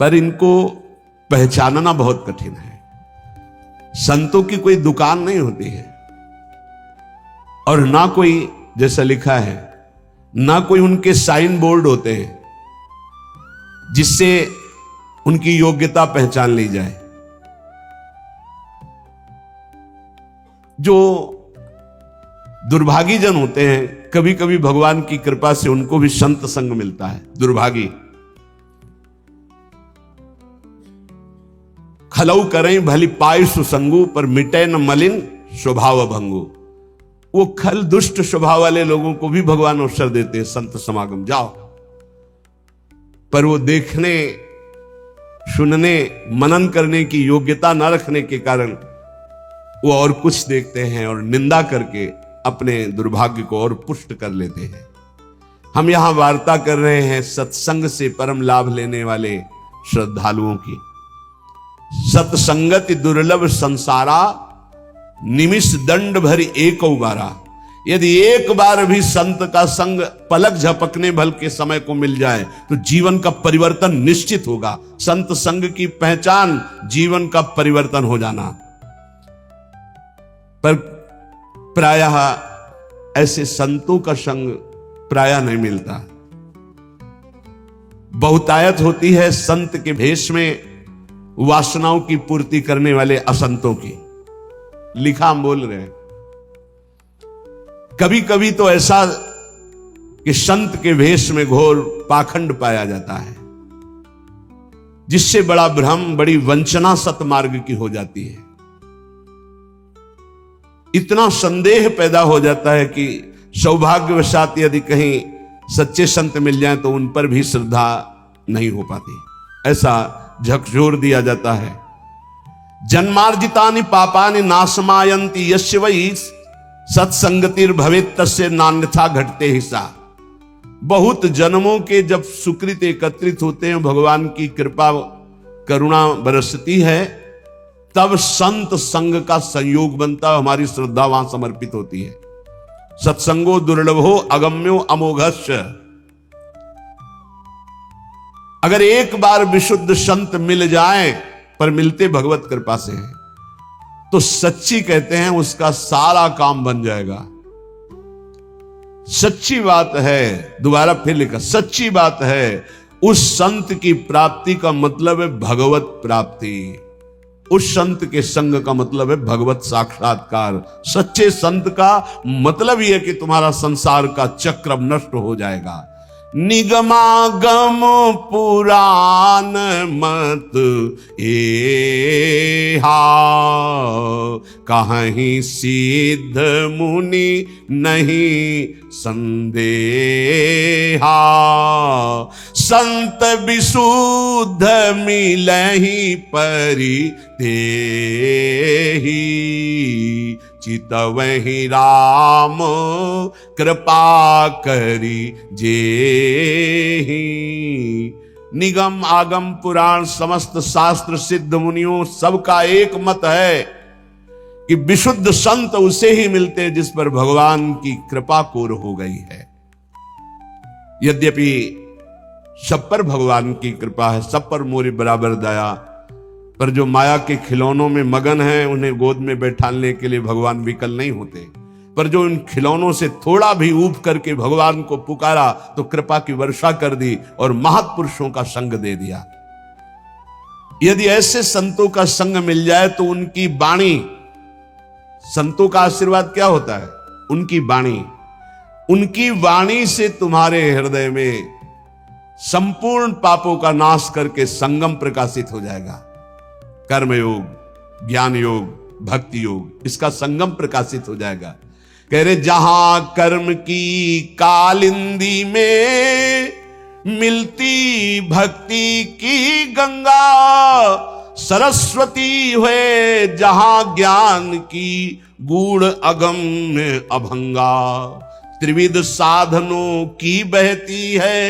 पर इनको पहचानना बहुत कठिन है। संतों की कोई दुकान नहीं होती है, और ना कोई, जैसा लिखा है, ना कोई उनके साइन बोर्ड होते हैं जिससे उनकी योग्यता पहचान ली जाए। जो दुर्भागी जन होते हैं, कभी कभी भगवान की कृपा से उनको भी संत संग मिलता है। दुर्भागी खलऊ करें भली पाय सुसंगु, पर मिटे न मलिन स्वभाव भंगु। वो खल दुष्ट स्वभाव वाले लोगों को भी भगवान अवसर देते हैं, संत समागम जाओ, पर वो देखने, सुनने, मनन करने की योग्यता न रखने के कारण वो और कुछ देखते हैं और निंदा करके अपने दुर्भाग्य को और पुष्ट कर लेते हैं। हम यहां वार्ता कर रहे हैं सत्संग से परम लाभ लेने वाले श्रद्धालुओं की। सत्संगति दुर्लभ संसारा, निमिष दंड भरी एक बारा। यदि एक बार भी संत का संग पलक झपकने भल के समय को मिल जाए तो जीवन का परिवर्तन निश्चित होगा। संत संग की पहचान जीवन का परिवर्तन हो जाना। पर प्रायः ऐसे संतों का संग प्रायः नहीं मिलता। बहुतायत होती है संत के भेष में वासनाओं की पूर्ति करने वाले असंतों की। लिखा हम बोल रहे हैं। कभी कभी तो ऐसा कि संत के भेष में घोर पाखंड पाया जाता है, जिससे बड़ा भ्रम, बड़ी वंचना सतमार्ग की हो जाती है। इतना संदेह पैदा हो जाता है कि सौभाग्यवशात यदि कहीं सच्चे संत मिल जाएं तो उन पर भी श्रद्धा नहीं हो पाती। ऐसा झकझोर दिया जाता है। जन्मार्जितानि पापानि नाशमायन्ति यस्य वै सत्संगतिर भवेत् तस्य नान्यथा घटते हिस्सा। बहुत जन्मों के जब सुकृत एकत्रित होते हैं, भगवान की कृपा करुणा बरसती है, तब संत संग का संयोग बनता है। हमारी श्रद्धा वहां समर्पित होती है। सत्संगो दुर्लभो अगम्यो अमोघस्य। अगर एक बार विशुद्ध संत मिल जाए, पर मिलते भगवत कृपा से हैं, तो सच्ची कहते हैं उसका सारा काम बन जाएगा। सच्ची बात है, दोबारा फिर लिखा, सच्ची बात है। उस संत की प्राप्ति का मतलब है भगवत प्राप्ति। उस संत के संग का मतलब है भगवत साक्षात्कार। सच्चे संत का मतलब यह है कि तुम्हारा संसार का चक्र नष्ट हो जाएगा। निगमागम पुराण मत एहा, कहीं सिद्ध मुनि नहीं संदेहा। संत विशुद्ध मिलहि परि तेहि, चितवहि राम कृपा करी जेहि। निगम आगम पुराण समस्त शास्त्र सिद्ध मुनियों सबका एक मत है कि विशुद्ध संत उसे ही मिलते हैं जिस पर भगवान की कृपा कोर हो गई है। यद्यपि सब पर भगवान की कृपा है, सब पर मोरी बराबर दया, पर जो माया के खिलौनों में मगन हैं उन्हें गोद में बैठाने के लिए भगवान विकल नहीं होते। पर जो इन खिलौनों से थोड़ा भी ऊब करके भगवान को पुकारा तो कृपा की वर्षा कर दी और महापुरुषों का संग दे दिया। यदि ऐसे संतों का संग मिल जाए तो उनकी वाणी, संतों का आशीर्वाद क्या होता है? उनकी वाणी, उनकी वाणी से तुम्हारे हृदय में संपूर्ण पापों का नाश करके संगम प्रकाशित हो जाएगा। कर्मयोग, ज्ञान योग, भक्ति योग, इसका संगम प्रकाशित हो जाएगा। कह रहे जहां कर्म की कालिंदी में मिलती भक्ति की गंगा, सरस्वती हुए जहां ज्ञान की गूढ़ अगम्य अभंगा। त्रिविध साधनों की बहती है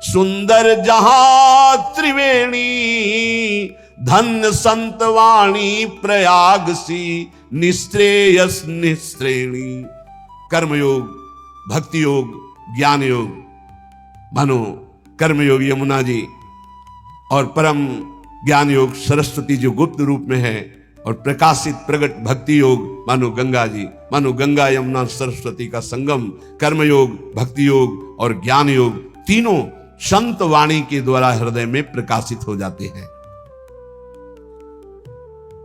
सुंदर जहां त्रिवेणी, धन्य संतवाणी प्रयाग सी निश्रेयस निश्रेणी। कर्मयोग, भक्ति योग, ज्ञान योग, मानो कर्मयोग यमुना जी और परम ज्ञान योग सरस्वती जो गुप्त रूप में है, और प्रकाशित प्रगट भक्ति योग मानो गंगा जी, मानो गंगा यमुना सरस्वती का संगम, कर्म योग, भक्ति योग और ज्ञान योग तीनों संत वाणी के द्वारा हृदय में प्रकाशित हो जाते हैं।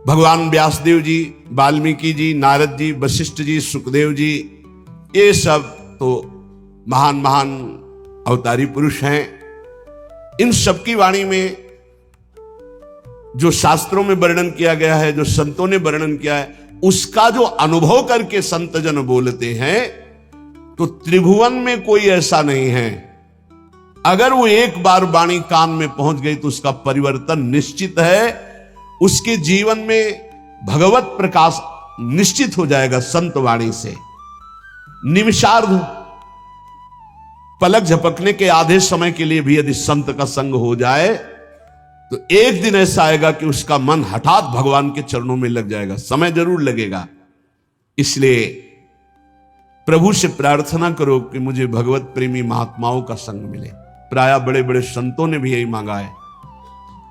भगवान व्यासदेव जी, वाल्मीकि जी, नारद जी, वशिष्ठ जी, सुखदेव जी, ये सब तो महान महान अवतारी पुरुष हैं। इन सबकी वाणी में जो शास्त्रों में वर्णन किया गया है, जो संतों ने वर्णन किया है, उसका जो अनुभव करके संत जन बोलते हैं, तो त्रिभुवन में कोई ऐसा नहीं है, अगर वो एक बार वाणी कान में पहुंच गई तो उसका परिवर्तन निश्चित है, उसके जीवन में भगवत प्रकाश निश्चित हो जाएगा संत वाणी से। निमिषार्ध पलक झपकने के आधे समय के लिए भी यदि संत का संग हो जाए तो एक दिन ऐसा आएगा कि उसका मन हठात भगवान के चरणों में लग जाएगा। समय जरूर लगेगा, इसलिए प्रभु से प्रार्थना करो कि मुझे भगवत प्रेमी महात्माओं का संग मिले। प्रायः बड़े बड़े संतों ने भी यही मांगा है।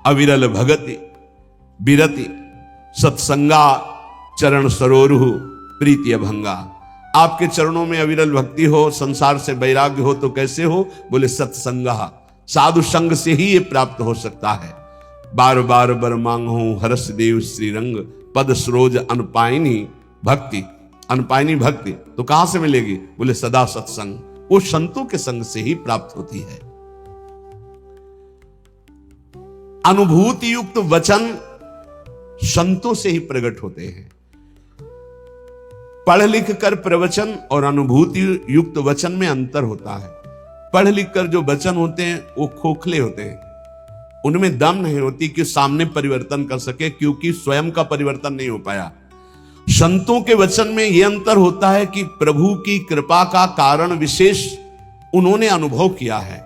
अविरल भगति बिरति सत्संगा चरण सरोरु प्रीति अभंगा। आपके चरणों में अविरल भक्ति हो, संसार से वैराग्य हो तो कैसे हो? बोले सत्संगा, साधु संग से ही ये प्राप्त हो सकता है। बार बार बर मांगो हरस देव श्रीरंग, पद सरोज अनपायनी भक्ति। अनपायनी भक्ति तो कहां से मिलेगी? बोले सदा सत्संग, वो संतों के संग से ही प्राप्त होती है। अनुभूति युक्त वचन संतों से ही प्रकट होते हैं। पढ़ लिख कर प्रवचन और अनुभूति युक्त वचन में अंतर होता है। पढ़ लिख कर जो वचन होते हैं वो खोखले होते हैं, उनमें दम नहीं होती कि सामने परिवर्तन कर सके, क्योंकि स्वयं का परिवर्तन नहीं हो पाया। संतों के वचन में यह अंतर होता है कि प्रभु की कृपा का कारण विशेष उन्होंने अनुभव किया है।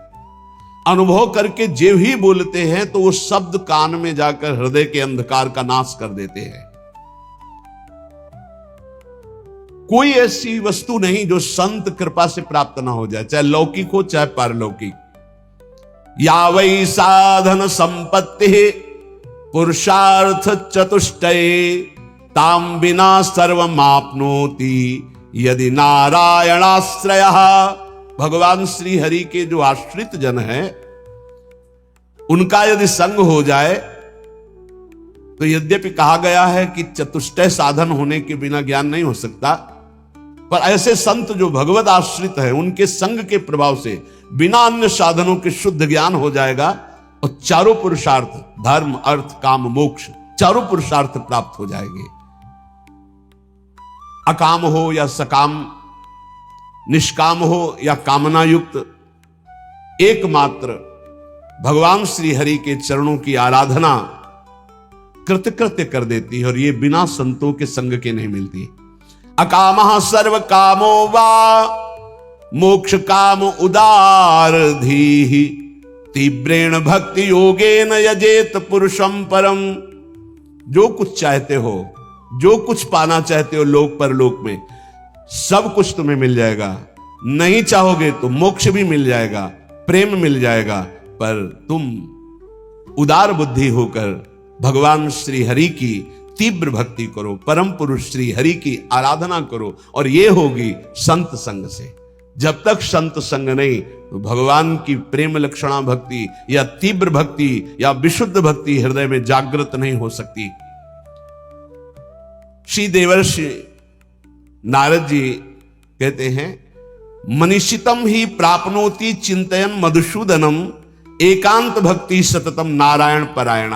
अनुभव करके जो ही बोलते हैं तो वो शब्द कान में जाकर हृदय के अंधकार का नाश कर देते हैं। कोई ऐसी वस्तु नहीं जो संत कृपा से प्राप्त ना हो जाए, चाहे लौकिक हो चाहे पारलौकिक। या वै साधन संपत्ति पुरुषार्थ चतुष्टये, ताम बिना सर्वमाप्नोति यदि नारायणाश्रयः। भगवान श्री हरि के जो आश्रित जन हैं, उनका यदि संग हो जाए तो यद्यपि कहा गया है कि चतुष्टय साधन होने के बिना ज्ञान नहीं हो सकता, पर ऐसे संत जो भगवत आश्रित है, उनके संग के प्रभाव से बिना अन्य साधनों के शुद्ध ज्ञान हो जाएगा और चारों पुरुषार्थ, धर्म अर्थ काम मोक्ष, चारों पुरुषार्थ प्राप्त हो जाएंगे। अकाम हो या सकाम, निष्काम हो या कामना युक्त, एकमात्र भगवान श्री हरि के चरणों की आराधना कृतकृत्य कर देती है, और ये बिना संतों के संग के नहीं मिलती। अकामः सर्व कामो वा मोक्ष काम उदार धीहि, तीव्रेण भक्ति योगेन यजेत पुरुषम परम। जो कुछ चाहते हो, जो कुछ पाना चाहते हो लोक परलोक में, सब कुछ तुम्हें मिल जाएगा। नहीं चाहोगे तो मोक्ष भी मिल जाएगा, प्रेम मिल जाएगा, पर तुम उदार बुद्धि होकर भगवान श्री हरि की तीव्र भक्ति करो, परम पुरुष श्री हरि की आराधना करो, और ये होगी संत संग से। जब तक संत संग नहीं तो भगवान की प्रेम लक्षणा भक्ति या तीव्र भक्ति या विशुद्ध भक्ति हृदय में जागृत नहीं हो सकती। श्री देवर्षि नारद जी कहते हैं, मनीषितम ही प्राप्नोति चिंतयन मधुसूदनम, एकांत भक्ति सततम नारायण परायण।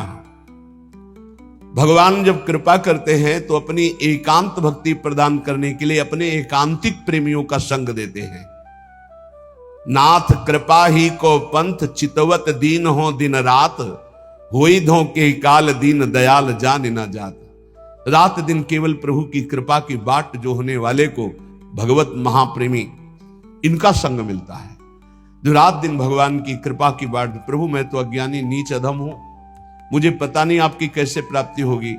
भगवान जब कृपा करते हैं तो अपनी एकांत भक्ति प्रदान करने के लिए अपने एकांतिक प्रेमियों का संग देते हैं। नाथ कृपा ही को पंथ चितवत दीन हो दिन रात, होई धो के काल दीन दयाल जान न जात। रात दिन केवल प्रभु की कृपा की बाट जो होने वाले को भगवत महाप्रेमी, इनका संग मिलता है। जो रात दिन भगवान की कृपा की बाट, प्रभु मैं तो अज्ञानी नीच अधम हूं, मुझे पता नहीं आपकी कैसे प्राप्ति होगी,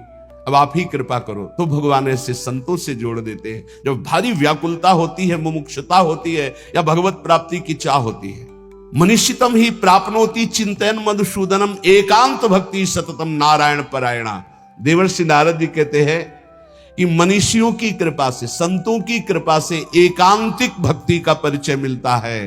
अब आप ही कृपा करो, तो भगवान ऐसे संतों से जोड़ देते हैं। जब भारी व्याकुलता होती है, मुमुक्षुता होती है या भगवत प्राप्ति की चाह होती है, मनीषितम ही प्राप्नोति चिंतन मधुसूदनम एकांत भक्ति सततम नारायण परायणा। देवर्षि नारद जी कहते हैं कि मनीषियों की कृपा से, संतों की कृपा से एकांतिक भक्ति का परिचय मिलता है,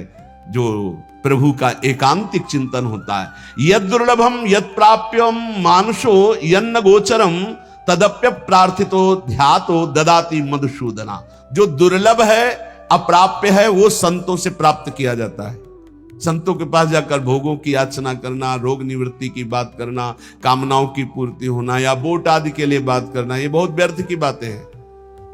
जो प्रभु का एकांतिक चिंतन होता है। यद दुर्लभम यद प्राप्यम मानुषो यन्न गोचरम तदप्य प्रार्थितो ध्यातो ददाति मधुसूदना। जो दुर्लभ है, अप्राप्य है, वो संतों से प्राप्त किया जाता है। संतों के पास जाकर भोगों की याचना करना, रोग निवृत्ति की बात करना, कामनाओं की पूर्ति होना या वोट आदि के लिए बात करना, ये बहुत व्यर्थ की बातें हैं।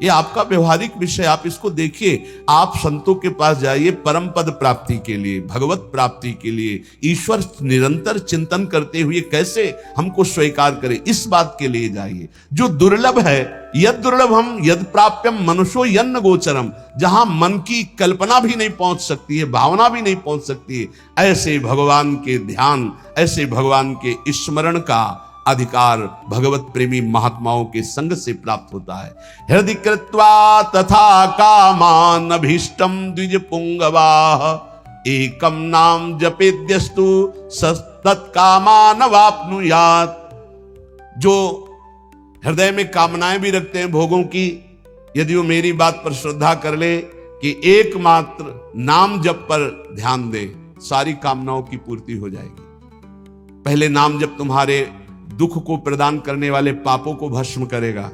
ये आपका व्यवहारिक विषय, आप इसको देखिए। आप संतों के पास जाइए परम पद प्राप्ति के लिए, भगवत प्राप्ति के लिए, ईश्वर निरंतर चिंतन करते हुए कैसे हमको स्वीकार करे, इस बात के लिए जाइए। जो दुर्लभ है, यद दुर्लभम यद प्राप्यम मनुष्यो यन्न गोचरम, जहां मन की कल्पना भी नहीं पहुंच सकती है, भावना भी नहीं पहुंच सकती है, ऐसे भगवान के ध्यान, ऐसे भगवान के स्मरण का अधिकार भगवत प्रेमी महात्माओं के संग से प्राप्त होता है। हृदय कृत्वा तथा कामान अभीष्टम द्विज पुंगवाह एकम नाम जपेद्यस्तु तत्कामान वाप्नुयात्। जो हृदय में कामनाएं भी रखते हैं भोगों की, यदि वो मेरी बात पर श्रद्धा कर ले कि एकमात्र नाम जप पर ध्यान दे, सारी कामनाओं की पूर्ति हो जाएगी। पहले नाम जप तुम्हारे दुख को प्रदान करने वाले पापों को भस्म करेगा।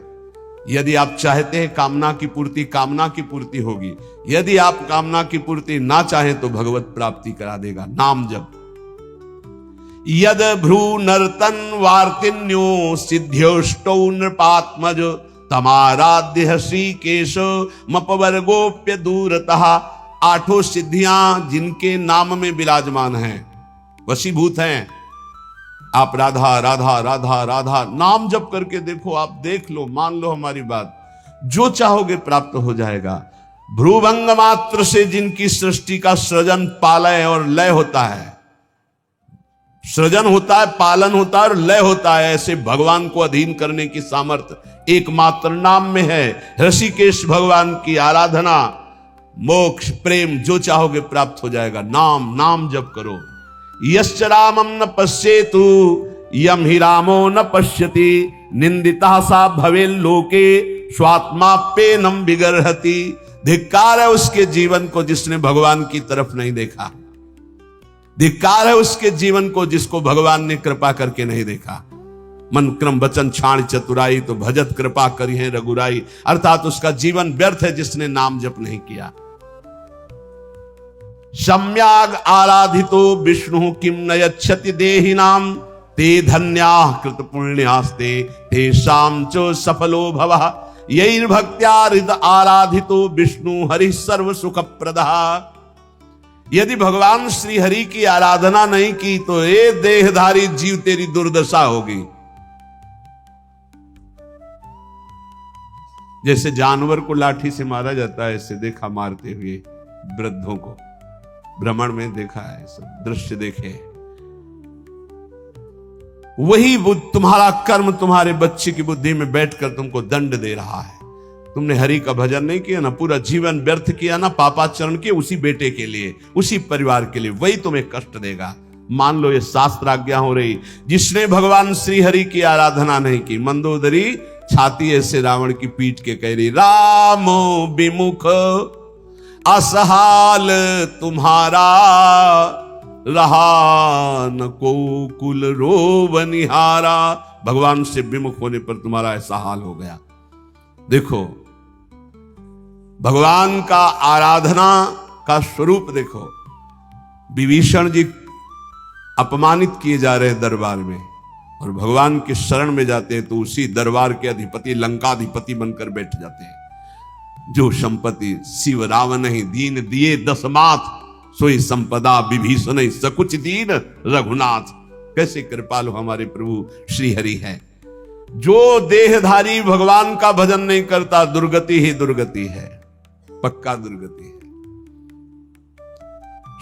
यदि आप चाहते हैं कामना की पूर्ति, कामना की पूर्ति होगी। यदि आप कामना की पूर्ति ना चाहें तो भगवत प्राप्ति करा देगा नाम जप। यद भ्रू नर्तन वार्तिन्यो सिद्ध्योष्टौ नृपात्मज तमाराध्य श्रीकेश मपवर गोप्य दूरतः। आठों सिद्धियां जिनके नाम में विराजमान हैं, वशीभूत हैं। आप राधा राधा राधा राधा नाम जप करके देखो, आप देख लो, मान लो हमारी बात, जो चाहोगे प्राप्त हो जाएगा। भ्रूभंग मात्र से जिनकी सृष्टि का सृजन, पालय और लय होता है, सृजन होता है, पालन होता है और लय होता है, ऐसे भगवान को अधीन करने की सामर्थ्य एकमात्र नाम में है। ऋषिकेश भगवान की आराधना, मोक्ष, प्रेम, जो चाहोगे प्राप्त हो जाएगा। नाम नाम जप करो। यश्च रामं न पश्येतु यम हि रामो न पश्यति निंदिता सा भवेल लोके स्वात्माप्येनं विगर्हति। धिक्कार है उसके जीवन को जिसने भगवान की तरफ नहीं देखा। धिक्कार है उसके जीवन को जिसको भगवान ने कृपा करके नहीं देखा। मन क्रम वचन छाण चतुराई तो भजत कृपा करी है रघुराई। अर्थात उसका जीवन व्यर्थ है जिसने नाम जप नहीं किया। सम्याग आराधितो विष्णु किम न यच्छति देहिनाम ते धन्याः कृत पुण्यास्ते तेषां च सफलो भवः। यैर्भक्त्या हृद आराधितो विष्णु हरि सर्व सुख प्रदः। यदि भगवान श्री हरि की आराधना नहीं की तो ये देहधारी जीव तेरी दुर्दशा होगी। जैसे जानवर को लाठी से मारा जाता है, ऐसे देखा मारते हुए वृद्धों को, भ्रमण में देखा है, सब दृश्य देखे। वही तुम्हारा कर्म तुम्हारे बच्चे की बुद्धि में बैठकर तुमको दंड दे रहा है। तुमने हरि का भजन नहीं किया ना, पूरा जीवन व्यर्थ किया ना, पापाचरण किए उसी बेटे के लिए, उसी परिवार के लिए, वही तुम्हें कष्ट देगा। मान लो ये शास्त्र आज्ञा हो रही। जिसने भगवान श्री हरि की आराधना नहीं की, मंदोदरी छाती ऐसे रावण की पीट के कह रही, रामो विमुख असहाल तुम्हारा रहा न को कुल रोवनिहारा। भगवान से विमुख होने पर तुम्हारा ऐसा हाल हो गया। देखो भगवान का आराधना का स्वरूप देखो। विभीषण जी अपमानित किए जा रहे हैं दरबार में, और भगवान के शरण में जाते हैं तो उसी दरबार के अधिपति, लंकाधिपति बनकर बैठ जाते हैं। जो संपत्ति शिव रावण ही दीन दिए दसमाथ, सोई संपदा विभीषण सकुच दीन रघुनाथ। कैसे कृपालु हमारे प्रभु श्री हरि है। जो देहधारी भगवान का भजन नहीं करता, दुर्गति ही दुर्गति है, पक्का दुर्गति है।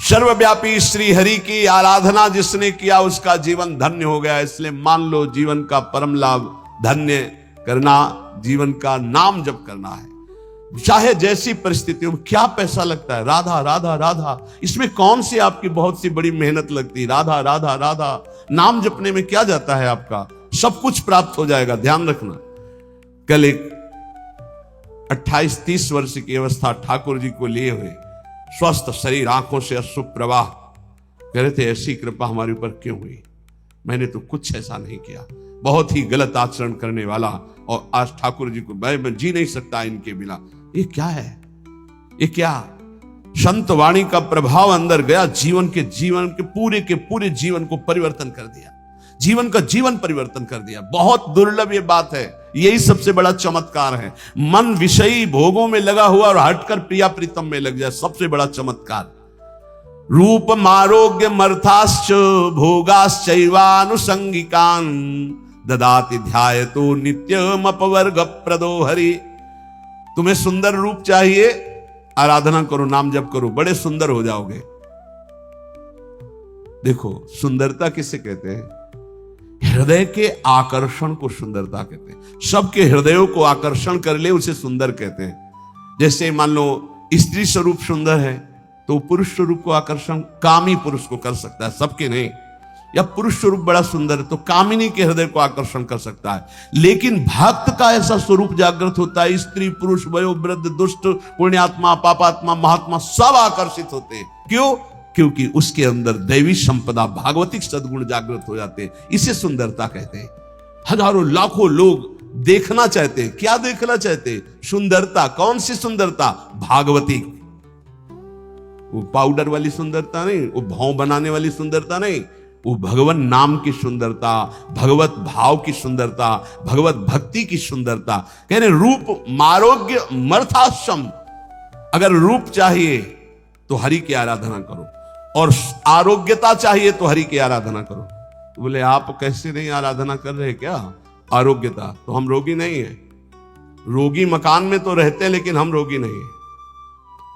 सर्वव्यापी श्री हरि की आराधना जिसने किया उसका जीवन धन्य हो गया। इसलिए मान लो जीवन का परम लाभ धन्य करना, जीवन का नाम जप करना है। चाहे जैसी परिस्थिति हो। क्या पैसा लगता है? राधा राधा राधा। इसमें कौन सी आपकी बहुत सी बड़ी मेहनत लगती है? राधा राधा राधा। नाम जपने में क्या जाता है आपका? सब कुछ प्राप्त हो जाएगा, ध्यान रखना। कल एक 28-30 वर्ष की अवस्था ठाकुर जी को लिए हुए, स्वस्थ शरीर, आंखों से अश्रु प्रवाह, कह रहे थे ऐसी कृपा हमारे ऊपर क्यों हुई? मैंने तो कुछ ऐसा नहीं किया, बहुत ही गलत आचरण करने वाला, और आज ठाकुर जी को मैं जी नहीं सकता इनके बिना। ये क्या है? ये क्या? संत वाणी का प्रभाव अंदर गया, जीवन के पूरे जीवन को परिवर्तन कर दिया, जीवन का जीवन परिवर्तन कर दिया। बहुत दुर्लभ ये बात है, यही सबसे बड़ा चमत्कार है। मन विषयी भोगों में लगा हुआ और हटकर प्रिया प्रीतम में लग जाए, सबसे बड़ा चमत्कार। रूप मारोग्य मर्थाश्च भोगाश्चैवानुसंगिकान् ददाति ध्यायतो नित्यम अपवर्ग प्रदो हरि। तुम्हें सुंदर रूप चाहिए, आराधना करो, नाम जप करो, बड़े सुंदर हो जाओगे। देखो सुंदरता किसे कहते हैं? हृदय के आकर्षण को सुंदरता कहते हैं। सबके हृदयों को आकर्षण कर ले उसे सुंदर कहते हैं। जैसे मान लो स्त्री स्वरूप सुंदर है तो पुरुष स्वरूप को आकर्षण कामी पुरुष को कर सकता है, सबके नहीं। या पुरुष स्वरूप बड़ा सुंदर है तो कामिनी के हृदय को आकर्षण कर सकता है। लेकिन भक्त का ऐसा स्वरूप जागृत होता है, स्त्री पुरुष वयो वृद्ध दुष्ट पुण्यात्मा पापात्मा महात्मा सब आकर्षित होते हैं। क्यों? क्योंकि उसके अंदर दैवी संपदा भागवतिक सद्गुण जागृत हो जाते हैं। इसे सुंदरता कहते हैं। हजारों लाखों लोग देखना चाहते हैं। क्या देखना चाहते हैं? सुंदरता। कौन सी सुंदरता? भागवतिक। वो पाउडर वाली सुंदरता नहीं, वो भाव बनाने वाली सुंदरता नहीं, वो भगवान नाम की सुंदरता, भगवत भाव की सुंदरता, भगवत भक्ति की सुंदरता। कह रहे रूप मारोग्य मर्थाश्रम। अगर रूप चाहिए तो हरि की आराधना करो, और आरोग्यता चाहिए तो हरि की आराधना करो। तो बोले आप कैसे नहीं आराधना कर रहे क्या? आरोग्यता तो हम रोगी नहीं है। रोगी मकान में तो रहते हैं लेकिन हम रोगी नहीं है।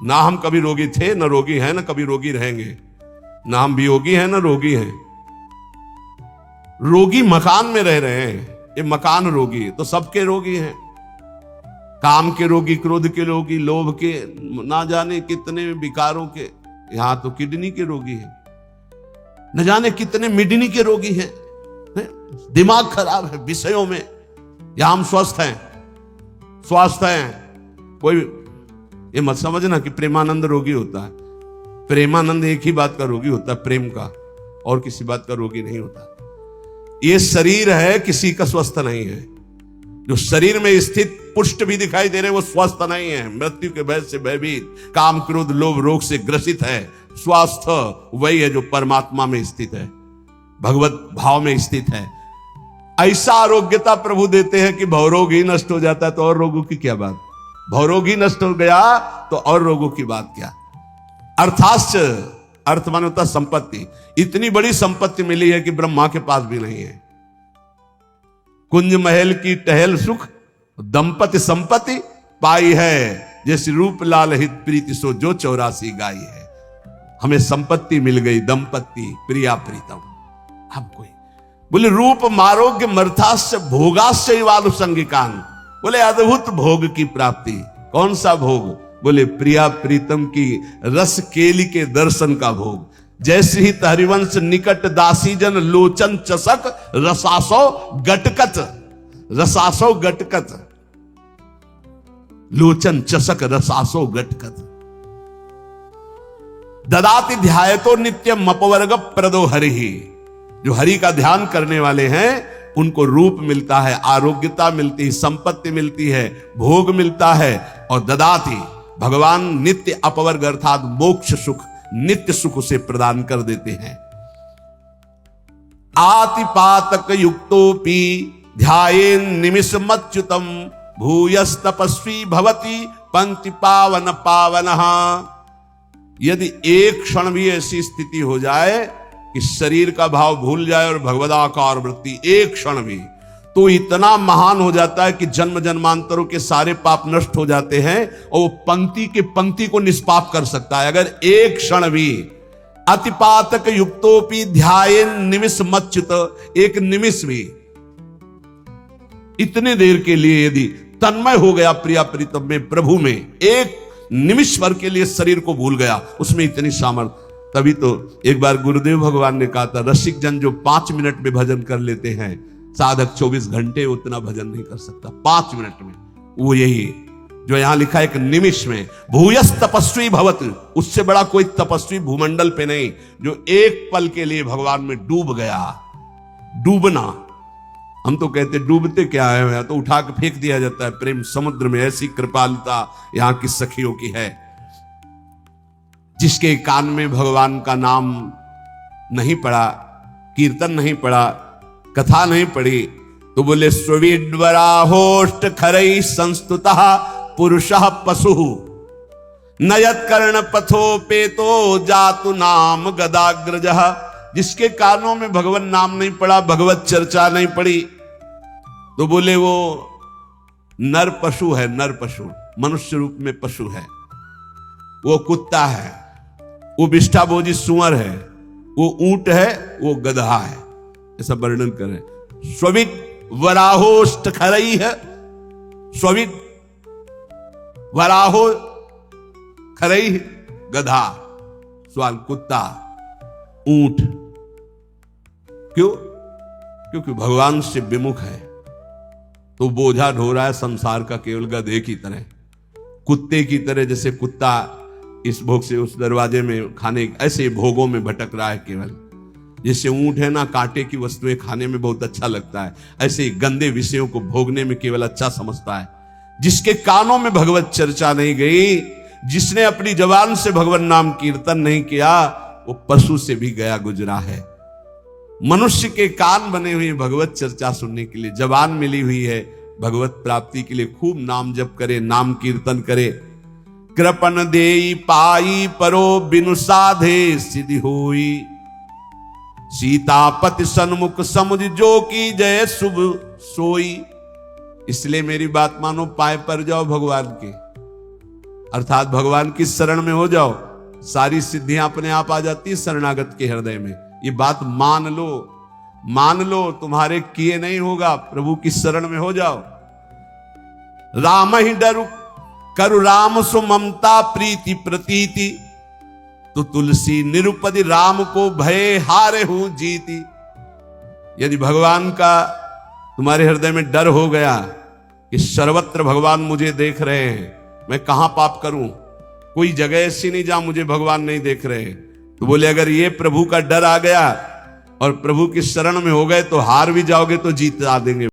ना हम कभी रोगी थे, ना रोगी हैं, ना कभी रोगी रहेंगे। ना हम वियोगी हैं, ना रोगी हैं। रोगी मकान में रह रहे हैं, ये मकान रोगी है। तो सबके रोगी हैं, काम के रोगी, क्रोध के रोगी, लोभ के, ना जाने कितने विकारों के। यहां तो किडनी के रोगी हैं, न जाने कितने मिडनी के रोगी हैं। दिमाग खराब है विषयों में। यहां हम स्वस्थ हैं, स्वस्थ हैं। कोई ये मत समझना कि प्रेमानंद रोगी होता है। प्रेमानंद एक ही बात का रोगी होता है, प्रेम का, और किसी बात का रोगी नहीं होता। ये शरीर है, किसी का स्वस्थ नहीं है। जो शरीर में स्थित पुष्ट भी दिखाई दे रहे वो स्वस्थ नहीं है। मृत्यु के भय से भयभीत, काम क्रोध लोभ रोग से ग्रसित है। स्वस्थ वही है जो परमात्मा में स्थित है, भगवत भाव में स्थित है। ऐसा आरोग्यता प्रभु देते हैं कि भवरोग ही नष्ट हो जाता है तो और रोगों की क्या बात? भवरोग ही नष्ट हो गया तो और रोगों की बात क्या? अर्थाश्च, अर्थ माने होता संपत्ति। इतनी बड़ी संपत्ति मिली है कि ब्रह्मा के पास भी नहीं है। कुंज महल की टहल सुख, दंपति संपत्ति पाई है। जैसे रूप लाल हित प्रीति सो जो 84 गाई है। हमें संपत्ति मिल गई, दंपत्ति प्रिया प्रीतम। हम कोई बोले रूप मारोग्य मर्थाश्च भोगाश्च वालुसंगिकान। बोले अद्भुत भोग की प्राप्ति। कौन सा भोग? बोले प्रिया प्रीतम की रस केली के दर्शन का भोग। जैसे ही हरिवंश निकट दासी जन लोचन चसक रसासो गटकत, रसासो गटकत, लोचन चसक रसासो गटकत। ददाति ध्यायतो नित्यम अपवर्ग प्रदो हरि। जो हरि का ध्यान करने वाले हैं उनको रूप मिलता है, आरोग्यता मिलती है, संपत्ति मिलती है, भोग मिलता है। और ददाति भगवान नित्य अपवर्ग अर्थात मोक्ष सुख, नित्य सुख उसे प्रदान कर देते हैं। आतिपातक युक्तोपि ध्यायेन निमिषमच्युतम भूयस तपस्वी भवति पंक्ति पावन पावनः। यदि एक क्षण भी ऐसी स्थिति हो जाए कि शरीर का भाव भूल जाए और भगवदाकार वृत्ति, एक क्षण भी, तो इतना महान हो जाता है कि जन्म जन्मांतरों के सारे पाप नष्ट हो जाते हैं और वो पंक्ति के पंक्ति को निष्पाप कर सकता है। अगर एक क्षण भी अतिपातक युक्तोपि ध्यायेन निमिषमच्युत, एक निमिष भी, इतने देर के लिए यदि तन्मय हो गया प्रिया प्रीतम में, प्रभु में, एक निमिष भर के लिए शरीर को भूल गया, उसमें इतनी सामर्थ्य। तभी तो एक बार गुरुदेव भगवान ने कहा था, रसिक जन जो 5 मिनट में भजन कर लेते हैं, साधक 24 घंटे उतना भजन नहीं कर सकता 5 मिनट में। वो यही जो यहां लिखा है, एक निमिष में। भूयस तपस्वी भवत, उससे बड़ा कोई तपस्वी भूमंडल पे नहीं, जो एक पल के लिए भगवान में डूब गया। डूबना, हम तो कहते डूबते क्या है, यहाँ तो उठा के फेंक दिया जाता है प्रेम समुद्र में। ऐसी कृपालुता यहां की सखियों की है। जिसके कान में भगवान का नाम नहीं पड़ा, कीर्तन नहीं पड़ा, कथा नहीं पड़ी, तो बोले स्वविड्वराहोष्ट खरई संस्तुतः पुरुषः पशु नयत कर्ण पथोपेतो जातु नाम गदाग्रजः। जिसके कानों में भगवान नाम नहीं पड़ा, भगवत चर्चा नहीं पड़ी, तो बोले वो नर पशु है, नर पशु, मनुष्य रूप में पशु है, वो कुत्ता है, वो विष्ठा भोजी सुअर है, वो ऊंट है, वो गधा है, ऐसा वर्णन करें। स्वविद वराहोष्ट खरई है, स्वविद वराहो खरई गधा, स्वाल कुत्ता, ऊंट। क्यों? क्योंकि भगवान से विमुख है, तो बोझा ढो रहा है संसार का केवल गधे की तरह, कुत्ते की तरह। जैसे कुत्ता इस भोग से उस दरवाजे में खाने, ऐसे भोगों में भटक रहा है केवल। जैसे ऊंट है ना, कांटे की वस्तुएं खाने में बहुत अच्छा लगता है, ऐसे ही गंदे विषयों को भोगने में केवल अच्छा समझता है। जिसके कानों में भगवत चर्चा नहीं गई, जिसने अपनी जबान से भगवान नाम कीर्तन नहीं किया, वो पशु से भी गया गुजरा है। मनुष्य के कान बने हुए भगवत चर्चा सुनने के लिए, जबान मिली हुई है भगवत प्राप्ति के लिए। खूब नाम जप करे, नाम कीर्तन करे। कृपन देई पाई परो बिनु साधे सिद्धि होई, सीतापति सन्मुख समुझ जो की जय शुभ सोई। इसलिए मेरी बात मानो, पाए पर जाओ भगवान के, अर्थात भगवान की शरण में हो जाओ, सारी सिद्धियां अपने आप आ जाती है शरणागत के हृदय में। ये बात मान लो, मान लो, तुम्हारे किए नहीं होगा, प्रभु की शरण में हो जाओ। राम ही डरु करु राम सु ममता प्रीति प्रतीति, तो तुलसी निरुपति राम को भय हारे हूं जीती। यदि भगवान का तुम्हारे हृदय में डर हो गया कि सर्वत्र भगवान मुझे देख रहे हैं, मैं कहां पाप करूं, कोई जगह ऐसी नहीं जहां मुझे भगवान नहीं देख रहे, तो बोले अगर ये प्रभु का डर आ गया और प्रभु की शरण में हो गए तो हार भी जाओगे तो जीत आ देंगे।